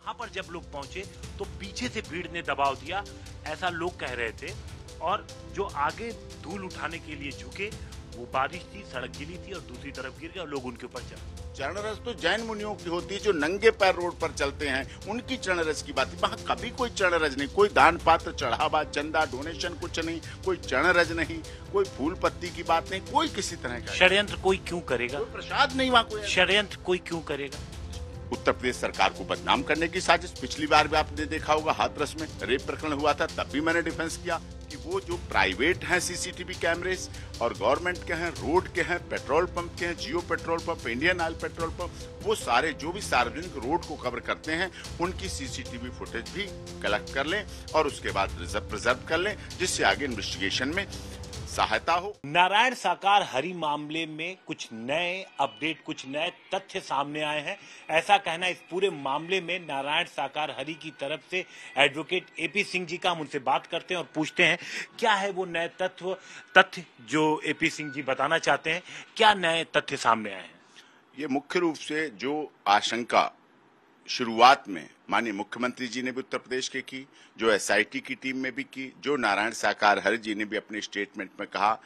वहां पर जब लोग पहुंचे तो पीछे से भीड़ ने दबाव दिया, ऐसा लोग कह रहे थे। और जो आगे धूल उठाने के लिए झुके, वो बारिश थी, सड़क गीली थी और दूसरी तरफ गिर गए और लोग उनके ऊपर चढ़े। चरणरस तो जैन मुनियों की होती है जो नंगे पैर रोड पर चलते हैं, उनकी चरणरस की बात है। वहाँ कभी कोई चरणरस नहीं, कोई दान पात्र, चढ़ावा, चंदा, डोनेशन कुछ नहीं, कोई चरणरस नहीं, कोई फूल पत्ती की बात नहीं, कोई किसी तरह का षड्यंत्र कोई क्यों करेगा? कोई प्रसाद नहीं वहाँ कोई। षड्यंत्र कोई क्यों करेगा? उत्तर प्रदेश सरकार को बदनाम करने की साजिश। पिछली बार भी आपने देखा होगा हाथरस में रेप प्रकरण हुआ था, तब भी मैंने डिफेंस किया कि वो जो प्राइवेट हैं सीसीटीवी कैमरेज और गवर्नमेंट के हैं, रोड के हैं, पेट्रोल पंप के हैं, Jio petrol pump, Indian Oil petrol pump, वो सारे जो भी सार्वजनिक रोड को कवर करते हैं उनकी सीसीटीवी फुटेज भी कलेक्ट कर लें और उसके बाद प्रिजर्व कर लें, जिससे आगे इन्वेस्टिगेशन में सहायता हो। नारायण साकार हरि मामले में कुछ नए अपडेट, कुछ नए तथ्य सामने आए हैं। ऐसा कहना इस पूरे मामले में नारायण साकार हरि की तरफ से एडवोकेट एपी सिंह जी का। हम उनसे बात करते हैं और पूछते हैं क्या है वो नए तथ्य जो एपी सिंह जी बताना चाहते हैं। क्या नए तथ्य सामने आए हैं? ये मुख्य रूप से जो आशंका शुरुआत में माननीय मुख्यमंत्री जी ने भी उत्तर प्रदेश के की, जो एसआईटी की टीम में भी की, जो नारायण साकार हरि जी ने भी अपने स्टेटमेंट में कहा,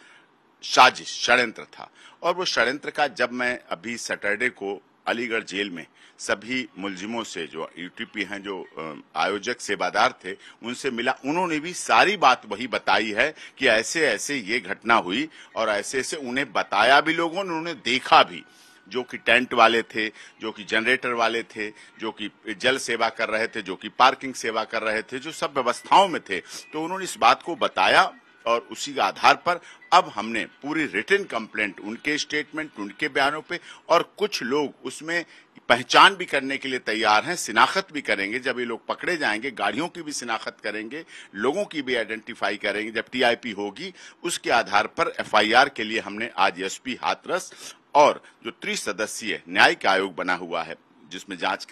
साजिश, षड्यंत्र था। और वो षड्यंत्र का जब मैं अभी सैटरडे को अलीगढ़ जेल में सभी मुलजिमों से जो यूटीपी हैं, जो आयोजक सेवादार थे, उनसे मिला, उन्होंने भी सारी बात वही बताई है कि ऐसे ऐसे ये घटना हुई और ऐसे ऐसे उन्हें बताया भी लोगों ने, उन्होंने देखा भी। जो कि टेंट वाले थे, जो कि जनरेटर वाले थे, जो कि जल सेवा कर रहे थे, जो कि पार्किंग सेवा कर रहे थे, जो सब व्यवस्थाओं में थे, तो उन्होंने इस बात को बताया और उसी के आधार पर अब हमने पूरी रिटन कंप्लेंट, उनके स्टेटमेंट, उनके बयानों पे, और कुछ लोग उसमें पहचान भी करने के लिए तैयार हैं, शिनाख्त भी करेंगे। जब ये लोग पकड़े जाएंगे, गाड़ियों की भी शिनाख्त करेंगे, लोगों की भी आइडेंटिफाई करेंगे। जब टीआईपी होगी उसके आधार पर एफआईआर के लिए हमने आज एसपी हाथरस और जो त्रिसदस्यीय न्यायिक आयोग बना हुआ है जिसमें जांच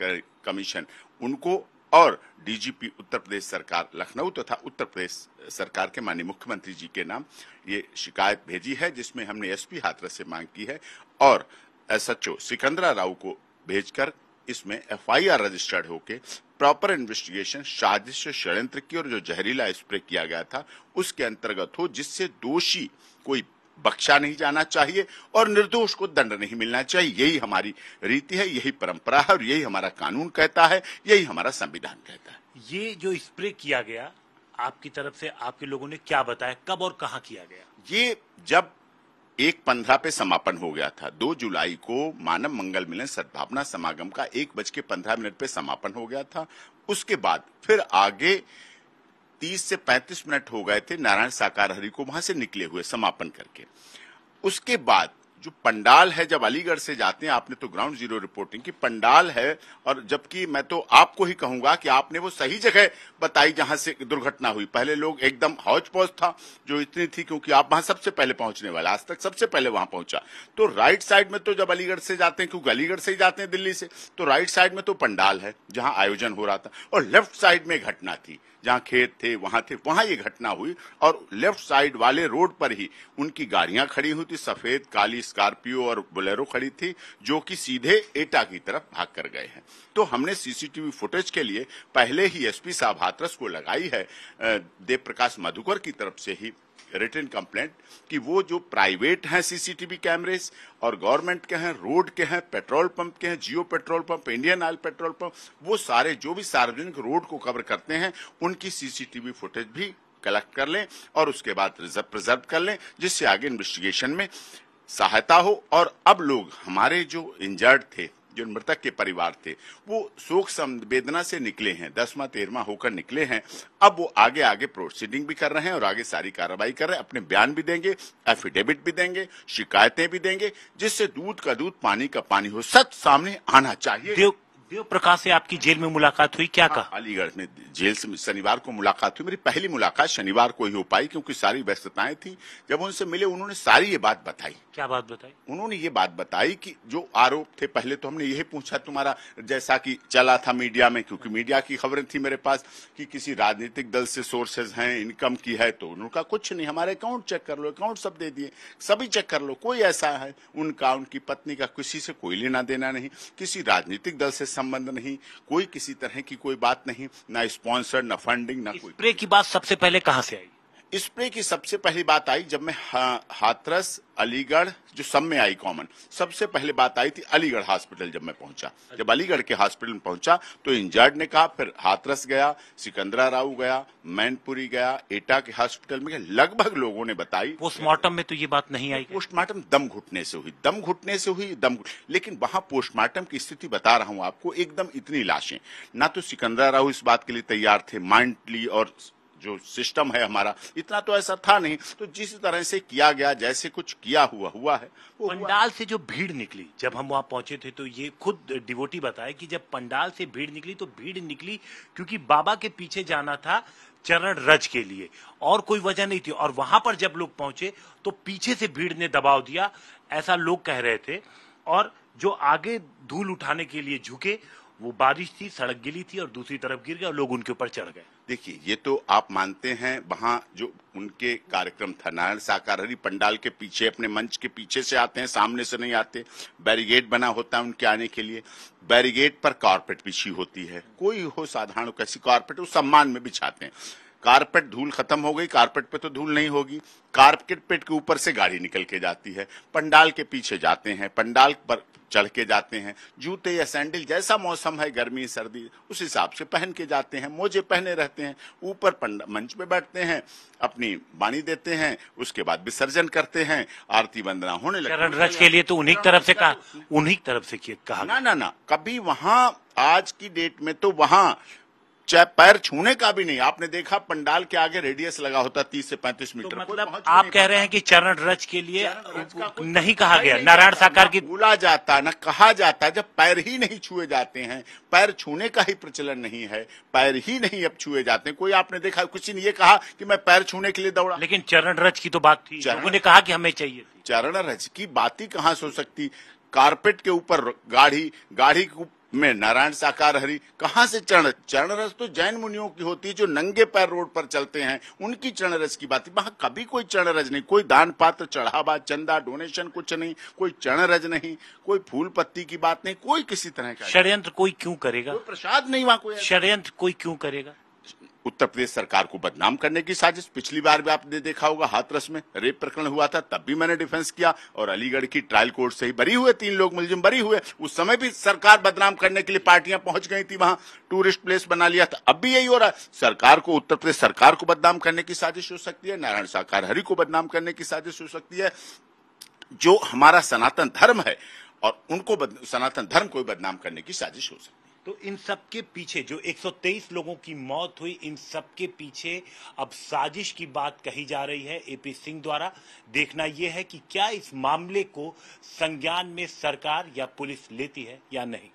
कमीशन, उनको और डीजीपी उत्तर प्रदेश सरकार लखनऊ तथा उत्तर प्रदेश सरकार के माननीय मुख्यमंत्री जी के नाम ये शिकायत भेजी है, जिसमें हमने एसपी हाथरस से मांग की है और एसएचओ सिकंदरा राव को भेजकर इसमें एफआईआर रजिस्टर्ड होके प्रॉपर इन्वेस्टिगेशन, साजिश, षड्यंत्र की और जो जहरीला स्प्रे किया गया था उसके अंतर्गत हो, जिससे दोषी कोई बख्शा नहीं जाना चाहिए और निर्दोष को दंड नहीं मिलना चाहिए। यही हमारी रीति है, यही परंपरा है और यही हमारा कानून कहता है, यही हमारा संविधान कहता है। ये जो स्प्रे किया गया आपकी तरफ से, आपके लोगों ने क्या बताया, कब और कहां किया गया? ये जब 1:15 पे समापन हो गया था, 2 जुलाई को मानव मंगल मिलन सद्भावना समागम का 1:15 पे समापन हो गया था। उसके बाद फिर आगे 30 से 35 मिनट हो गए थे नारायण साकार हरि को वहां से निकले हुए समापन करके। उसके बाद जो पंडाल है, जब अलीगढ़ से जाते हैं, आपने तो ग्राउंड जीरो रिपोर्टिंग की, पंडाल है, और जबकि मैं तो आपको ही कहूंगा कि आपने वो सही जगह बताई जहां से दुर्घटना हुई। पहले लोग एकदम हौच पौच था जो इतनी थी, क्योंकि आप वहां सबसे पहले पहुंचने वाला, आज तक सबसे पहले वहां पहुंचा। तो राइट साइड में तो जब अलीगढ़ से जाते हैं, क्योंकि अलीगढ़ से ही जाते हैं दिल्ली से, तो राइट साइड में तो पंडाल है जहां आयोजन हो रहा था, और लेफ्ट साइड में घटना थी जहां खेत थे, वहां ये घटना हुई। और लेफ्ट साइड वाले रोड पर ही उनकी गाड़ियां खड़ी हुई थी, सफेद काली स्कॉर्पियो और बोलेरो खड़ी थी, जो कि सीधे एटा की तरफ भाग कर गए हैं। तो हमने सीसीटीवी फुटेज के लिए पहले ही एसपी साहब हाथरस को लगाई है देव प्रकाश मधुकर की तरफ से ही रिटन कंप्लेंट कि वो जो प्राइवेट हैं सीसीटीवी कैमरेज और गवर्नमेंट के हैं, रोड के हैं, पेट्रोल पंप के हैं, Jio petrol pump, Indian Oil petrol pump, वो सारे जो भी सार्वजनिक रोड को कवर करते हैं उनकी सीसीटीवी फुटेज भी कलेक्ट कर लें और उसके बाद प्रिजर्व कर लें, जिससे आगे इन्वेस्टिगेशन में सहायता हो। और अब लोग हमारे जो इंजर्ड थे, जो मृतक के परिवार थे, वो शोक संवेदना से निकले हैं, 10वां 13वां होकर निकले हैं। अब वो आगे आगे प्रोसीडिंग भी कर रहे हैं और आगे सारी कार्रवाई कर रहे हैं, अपने बयान भी देंगे, एफिडेविट भी देंगे, शिकायतें भी देंगे, जिससे दूध का दूध पानी का पानी हो, सच सामने आना चाहिए। देव प्रकाश से आपकी जेल में मुलाकात हुई, क्या कहा? अलीगढ़ में जेल से शनिवार को मुलाकात हुई। मेरी पहली मुलाकात शनिवार को ही हो पाई, क्योंकि सारी व्यस्तताएं थी। जब उनसे मिले, उन्होंने सारी ये बात बताई। क्या बात बताई? उन्होंने ये बात बताई कि जो आरोप थे, पहले तो हमने यही पूछा तुम्हारा, जैसा कि चला था मीडिया में, क्योंकि मीडिया की खबरें थी मेरे पास कि किसी राजनीतिक दल से सोर्सेज हैं, इनकम की है, तो उनका कुछ नहीं, हमारे अकाउंट चेक कर लो, अकाउंट सब दे दिए, सभी चेक कर लो, कोई ऐसा है उनका, उनकी पत्नी का किसी से कोई लेना देना नहीं, किसी राजनीतिक दल से संबंध नहीं, कोई किसी तरह की कोई बात नहीं, ना स्पॉन्सर, ना फंडिंग, ना कोई। स्प्रे की बात सबसे पहले कहां से आई? स्प्रे की सबसे पहली बात आई जब मैं हाथरस, अलीगढ़, जो सब में आई कॉमन, सबसे पहले बात आई थी अलीगढ़ हॉस्पिटल। जब मैं पहुंचा, जब अलीगढ़ के हॉस्पिटल में पहुंचा तो इंजर्ड ने कहा, फिर हाथरस गया, सिकंदराराव गया, मैनपुरी गया, एटा के हॉस्पिटल में गया, लगभग लोगों ने बताई। पोस्टमार्टम में तो ये बात नहीं आई? पोस्टमार्टम दम घुटने से हुई, लेकिन वहां पोस्टमार्टम की स्थिति बता रहा हूं आपको, एकदम इतनी लाशें, ना तो सिकंदराराव इस बात के लिए तैयार थे माइंडली, और जो सिस्टम है हमारा इतना तो ऐसा था नहीं, तो जिस तरह से किया गया, जैसे कुछ किया हुआ है। पंडाल से जो भीड़ निकली, जब हम वहां पहुंचे थे तो ये खुद डिवोटी बताए कि जब पंडाल से भीड़ निकली तो भीड़ निकली क्योंकि बाबा के पीछे जाना था चरण रज के लिए, और कोई वजह नहीं थी। और वहां पर जब लोग पहुंचे तो पीछे से भीड़ ने दबाव दिया, ऐसा लोग कह रहे थे। और जो आगे धूल उठाने के लिए झुके, वो बारिश थी, सड़क गिली थी और दूसरी तरफ गिर गया और लोग उनके ऊपर चढ़ गए। देखिए, ये तो आप मानते हैं, वहां जो उनके कार्यक्रम था, नारायण साकार हरि पंडाल के पीछे, अपने मंच के पीछे से आते हैं, सामने से नहीं आते। बैरिगेड बना होता है उनके आने के लिए, बैरिगेड पर कारपेट बिछी होती है, कोई हो साधारण कैसी कारपेट, उस सम्मान में बिछाते हैं। कारपेट, धूल खत्म हो गई, कारपेट पे तो धूल नहीं होगी, कारपेट के ऊपर से गाड़ी निकल के जाती है, पंडाल के पीछे जाते हैं, पंडाल पर चढ़ के जाते हैं, जूते या सैंडल, जैसा मौसम है, गर्मी सर्दी, उस हिसाब से पहन के जाते हैं, मोजे पहने रहते हैं, ऊपर मंच पे बैठते हैं, अपनी वाणी देते हैं, उसके बाद विसर्जन करते हैं, आरती वंदना होने लगती है। चरण रज के लिए तो उन्हीं तरफ से कहा ना, कभी वहां आज की डेट में तो वहां चाहे पैर छूने का भी नहीं। आपने देखा पंडाल के आगे रेडियस लगा होता 30 से 35 मीटर। तो मतलब आप कह रहे हैं कि चरण रज के लिए नहीं कहा गया, नारायण साकार की भूला जाता, न कहा जाता, जब पैर ही नहीं छुए जाते हैं, पैर छूने का ही प्रचलन नहीं है, पैर ही नहीं अब छुए जाते हैं। कोई आपने देखा किसी ने ये कहा कि मैं पैर छूने के लिए दौड़ा? लेकिन चरण रज की तो बात थी, लोगों ने कहा कि हमें चाहिए। चरण रज की बात ही कहां से हो सकती? कारपेट के ऊपर गाड़ी में नारायण साकार हरि, कहां से चरण रस तो जैन मुनियों की होती है, जो नंगे पैर रोड पर चलते हैं, उनकी चरण रस की बात है। वहां कभी कोई चरण रज नहीं, कोई दान पात्र, चढ़ावा, चंदा, डोनेशन कुछ नहीं, कोई चरण रज नहीं, कोई फूल पत्ती की बात नहीं, कोई किसी तरह का षड्यंत्र कोई क्यों करेगा? कोई प्रसाद नहीं वहां, कोई षड्यंत्र कोई क्यों करेगा? उत्तर प्रदेश सरकार को बदनाम करने की साजिश। पिछली बार भी आपने देखा होगा, हाथरस में रेप प्रकरण हुआ था, तब भी मैंने डिफेंस किया, और अलीगढ़ की ट्रायल कोर्ट से ही बरी हुए 3 लोग मुलजिम बरी हुए। उस समय भी सरकार बदनाम करने के लिए पार्टियां पहुंच गई थी, वहां टूरिस्ट प्लेस बना लिया था। अब भी यही हो रहा है, सरकार को, उत्तर प्रदेश सरकार को बदनाम करने की साजिश हो सकती है, नारायण साकार हरि को बदनाम करने की साजिश हो सकती है। जो हमारा सनातन धर्म है, और उनको सनातन धर्म को बदनाम करने की साजिश हो सकती है। तो इन सब के पीछे जो 123 लोगों की मौत हुई, इन सब के पीछे अब साजिश की बात कही जा रही है एपी सिंह द्वारा। देखना यह है कि क्या इस मामले को संज्ञान में सरकार या पुलिस लेती है या नहीं।